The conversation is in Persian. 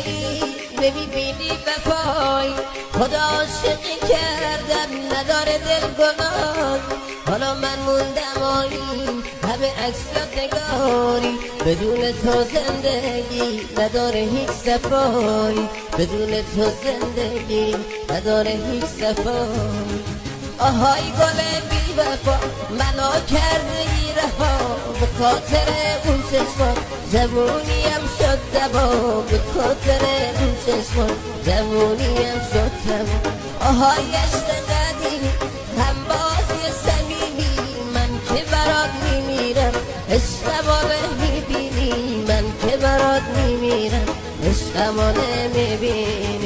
ای نمیبینی وفایی خدا عاشقی کردم نداره دل گناه حالا من موندم آیی همه عکسات نگاری بدون تو زندگی نداره هیچ صفایی بدون تو زندگی نداره هیچ صفایی آهای گل بی وفا منو کرده ای رها به خاطر اون چشمان جوونیم شد دبا به خاطر اون چشمان جوونیم شد دبا آهای عشق قدیمی هم بازی صمیمی من که برات میمیرم عشقمو نمیبینی من که برات میمیرم عشقمو نمیبینی